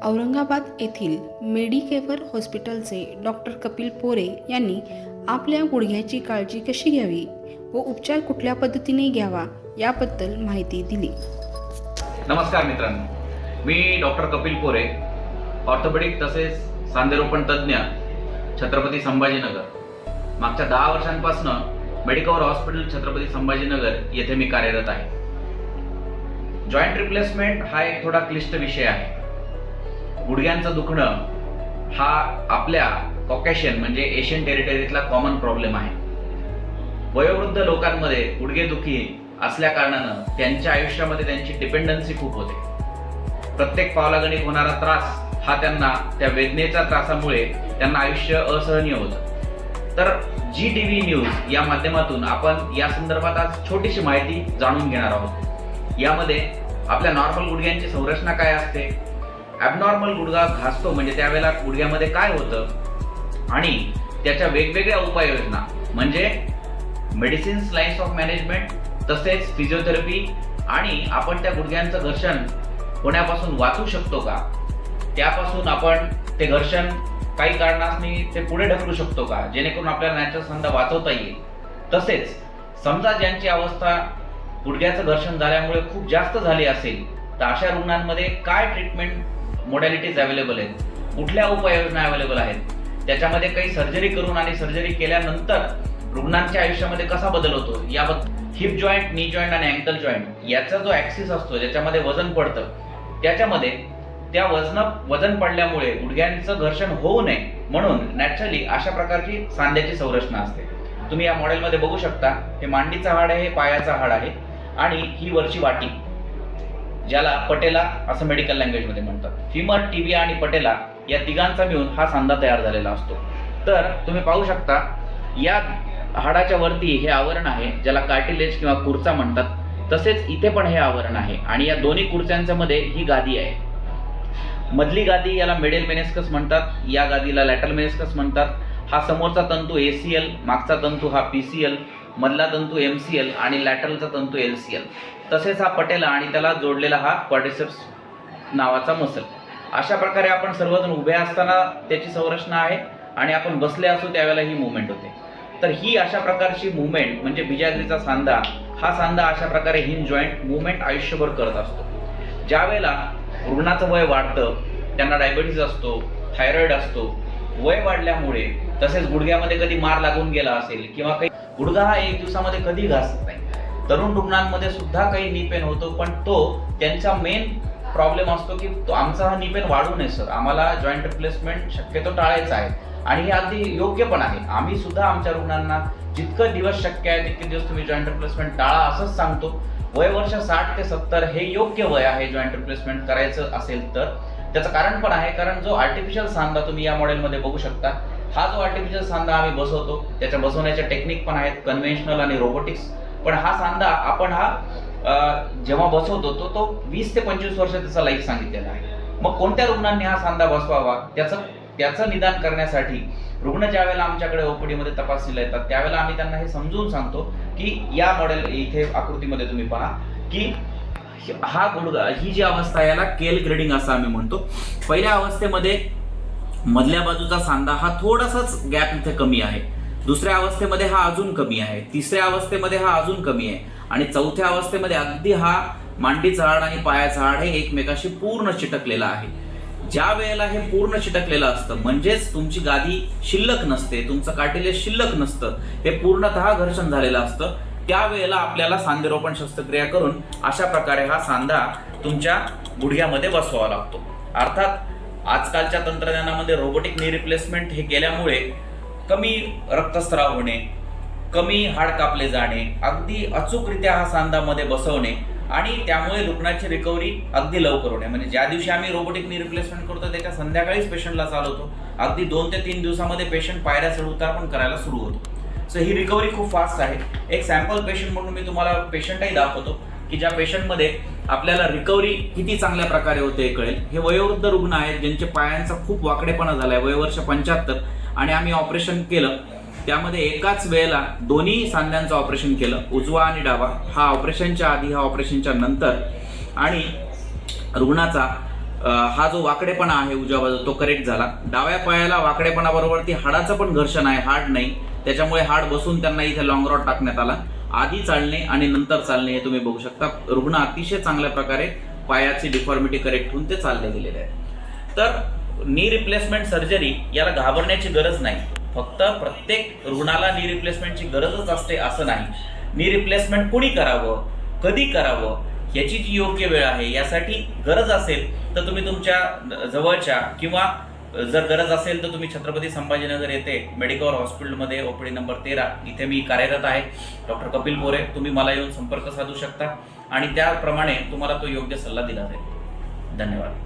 औरंगाबाद येथील मेडिकेअर हॉस्पिटलचे डॉक्टर कपिल पोरे यांनी आपल्या गुडघ्याची काळजी कशी घ्यावी व उपचार कुठल्या पद्धतीने घ्यावा याबद्दल माहिती दिली। नमस्कार मित्रांनो, मी डॉक्टर कपिल पोरे, ऑर्थोपेडिक तसेच सांधेरोपण तज्ञ, छत्रपती संभाजीनगर। मागच्या 10 वर्षांपासून मेडिकेअर हॉस्पिटल छत्रपती संभाजीनगर येथे मी कार्यरत आहे। जॉइंट रिप्लेसमेंट हा एक थोडा क्लिष्ट विषय आहे। गुडघ्यांचं दुखणं हा आपल्या कॉकेशियन म्हणजे एशियन टेरिटरीतला कॉमन प्रॉब्लेम आहे। वयोवृद्ध लोकांमध्ये गुडघेदुखी असल्या कारणानं त्यांच्या आयुष्यामध्ये त्यांची डिपेंडन्सी खूप होते। प्रत्येक पावलागणिक होणारा त्रास हा त्यांना त्या वेदनेच्या त्रासामुळे त्यांना आयुष्य असहनीय होतं। तर GTV न्यूज या माध्यमातून आपण या संदर्भात आज छोटीशी माहिती जाणून घेणार आहोत। यामध्ये आपल्या नॉर्मल गुडघ्यांची संरचना काय असते, ॲबनॉर्मल गुडघा घासतो म्हणजे त्यावेळेला गुडघ्यामध्ये काय होतं आणि त्याच्या वेगवेगळ्या उपाययोजना म्हणजे मेडिसिन्स, लाईन्स ऑफ मॅनेजमेंट तसेच फिजिओथेरपी आणि आपण त्या गुडघ्यांचं घर्षण होण्यापासून वाचू शकतो का, त्यापासून आपण ते घर्षण काही कारणांनी ते पुढे ढकलू शकतो का जेणेकरून आपल्याला नॅचरल सांधा वाचवता येईल। तसेच समजा ज्यांची अवस्था गुडघ्याचं घर्षण झाल्यामुळे खूप जास्त झाली असेल तर अशा रुग्णांमध्ये काय ट्रीटमेंट मोडॅलिटीज अवेलेबल आहेत, कुठल्या उपाययोजना अवेलेबल आहेत, त्याच्यामध्ये काही सर्जरी करून आणि सर्जरी केल्यानंतर रुग्णांच्या आयुष्यामध्ये कसा बदल होतो याबद्दल हिप जॉईंट, नी जॉईंट आणि अँकल जॉईंट याचा जो ॲक्सिस असतो ज्याच्यामध्ये वजन पडतं त्याच्यामध्ये त्या वजन पडल्यामुळे गुडघ्यांचं घर्षण होऊ नये म्हणून नॅचरली अशा प्रकारची सांध्याची संरचना असते। तुम्ही या मॉडेलमध्ये बघू शकता, हे मांडीचं हाड आहे, हे पायाचं हाड आहे आणि ही वरची वाटी ज्याला पटेला असं मेडिकल लँग्वेजमध्ये म्हणतात। फिमर, टिबिया आणि पटेला या तिघांचा मिळून हा सांधा तयार झालेला असतो। तर तुम्ही पाहू शकता या हाडाच्या वरती हे आवरण आहे ज्याला कार्टिलेज किंवा कुर्चा म्हणतात। तसेच इथे पण हे आवरण आहे आणि या दोन्ही कुर्च्यांच्या मध्ये ही गादी आहे। मधली गादी याला मेडियल मेनिस्कस म्हणतात, या गादीला लॅटरल मेनिस्कस म्हणतात। हा समोरचा तंतू ACL, मागचा तंतू हा PCL, मधला तंतू MCL आणि लॅटरलचा तंतू LCL। तसेच हा पटेला आणि त्याला जोडलेला हा क्वाड्रिसेप्स नावाचा मसल। अशा प्रकारे आपण सर्वजण उभे असताना त्याची संरचना आहे आणि आपण बसले असू त्यावेळेला ही मूवमेंट होते। तर ही अशा प्रकारची मूवमेंट म्हणजे बिजागरीचा सांधा, हा सांधा अशा प्रकारे हिंज जॉईंट मूवमेंट आयुष्यभर करत असतो। ज्या वेळेला रुग्णाचं वय वाढतं, त्यांना डायबिटीज असतो, थायरॉइड असतो, वय वाढल्यामुळे तसेच गुडघ्यामध्ये कधी मार लागून गेला असेल किंवा काही गुडघा हा एक दिवसामध्ये कधी घासत नाही। तरुण रुग्णांमध्ये सुद्धा काही नी पेन होतो, पण तो त्यांचा मेन प्रॉब्लेम असतो की तो आमचा हा नी पेन वाढू नये सर, आम्हाला जॉईंट रिप्लेसमेंट शक्यतो टाळायचं आहे आणि हे अगदी योग्य पण आहे। आम्ही सुद्धा आमच्या रुग्णांना जितकं दिवस शक्य आहे तितके दिवस तुम्ही जॉईंट रिप्लेसमेंट टाळा असंच सांगतो। वय वर्ष 60 ते 70 हे योग्य वय आहे जॉईंट रिप्लेसमेंट करायचं असेल तर। त्याचं कारण पण आहे, कारण जो आर्टिफिशियल सांधा तुम्ही या मॉडेलमध्ये बघू शकता, हा जो आर्टिफिशियल सांधा आम्ही बसवतो त्याच्या बसवण्याच्या टेक्निक पण आहेत, कन्व्हेन्शनल आणि रोबोटिक्स। पण हा सांधा आपण जेव्हा बसवतो तो 20 ते 25 वर्ष त्याचा लाईफ सांगितलेला आहे। मग कोणत्या रुग्णांनी हा सांधा बसवावा त्याचं निदान करण्यासाठी रुग्ण ज्या वेळेला आमच्याकडे OPD मध्ये तपासणीला येतात त्यावेळेला आम्ही त्यांना हे समजून सांगतो की या मॉडेल इथे आकृतीमध्ये तुम्ही पहा की हा गुडघा, ही जी अवस्था आहे याला केल ग्रेडिंग असं आम्ही म्हणतो। पहिल्या अवस्थेमध्ये मधल्या बाजूचा सांधा हा थोडासाच गॅप इथे कमी आहे, दुसऱ्या अवस्थेमध्ये हा अजून कमी आहे, तिसऱ्या अवस्थेमध्ये हा अजून कमी आहे आणि चौथ्या अवस्थेमध्ये अगदी हा मांडीचा हाड आणि पायाचा हाड हे एकमेकाशी पूर्ण चिटकलेला आहे। ज्या वेळेला हे पूर्ण चिटकलेलं असतं म्हणजेच तुमची गादी शिल्लक नसते, तुमचं कार्टिलेज शिल्लक नसतं, हे पूर्णतः घर्षण झालेलं असतं, त्यावेळेला आपल्याला सांधेरोपण शस्त्रक्रिया करून अशा प्रकारे हा सांधा तुमच्या गुडघ्यामध्ये बसवावा लागतो। अर्थात आजकालच्या तंत्रज्ञानामध्ये रोबोटिक नी रिप्लेसमेंट हे केल्यामुळे कमी रक्तस्राव होणे, कमी हाड कापले जाणे, अगदी अचूकरित्या हा सांधा मध्ये बसवणे आणि त्यामुळे रुग्णाची रिकव्हरी अगदी लवकर होणे। म्हणजे ज्या दिवशी आम्ही रोबोटिक नी रिप्लेसमेंट करतो त्याच्या संध्याकाळीच पेशंटला चालवतो, अगदी 2 ते 3 दिवसामध्ये पेशंट पायऱ्या चढ-उतार पण करायला सुरू होतो। सो ही रिकव्हरी खूप फास्ट आहे। एक सॅम्पल पेशंट म्हणून मी तुम्हाला पेशंटही दाखवतो की ज्या पेशंटमध्ये आपल्याला रिकव्हरी किती चांगल्या प्रकारे होते कळेल। हे वयोवृद्ध रुग्ण आहेत ज्यांच्या पायांचा खूप वाकडेपणा झालाय, वय वर्ष 75 आणि आम्ही ऑपरेशन केलं त्यामध्ये एकाच वेळेला दोन्ही सांध्यांचं ऑपरेशन केलं, उजवा आणि डावा। हा ऑपरेशनच्या आधी, हा ऑपरेशनच्या नंतर आणि रुग्णाचा हा जो वाकडेपणा आहे उजव्या बाजू तो करेक्ट झाला. डाव्या पायाला वाकडेपणाबरोबर ती हाडाचं पण घर्षण आहे, हाड नाही, त्याच्यामुळे हाड बसून त्यांना इथे लॉंग रॉड टाकण्यात आला. आधी चालणे आणि नंतर चालणे हे तुम्ही बघू शकता. रुग्ण अतिशय चांगल्या प्रकारे पायाची डिफॉर्मिटी करेक्ट होऊन ते चालले गेलेले आहे. तर नी रिप्लेसमेंट सर्जरी याला घाबरण्याची गरज नाही. फक्त प्रत्येक रुग्णाला नी रिप्लेसमेंटची गरजच असते असं नाही. नी रिप्लेसमेंट कोणी करावं, कधी करावं, याची जी योग्य वेळ आहे, यासाठी गरज असेल तर तुम्ही तुमच्या जवळच्या किंवा जर गरज असेल तर तुम्ही छत्रपती संभाजीनगर येथे मेडिकल हॉस्पिटलमध्ये ओपीडी नंबर 13 इथे मी कार्यरत आहे, डॉक्टर कपिल पोरे. तुम्ही मला येऊन संपर्क साधू शकता आणि त्याप्रमाणे तुम्हाला तो योग्य सल्ला दिला जाईल. धन्यवाद.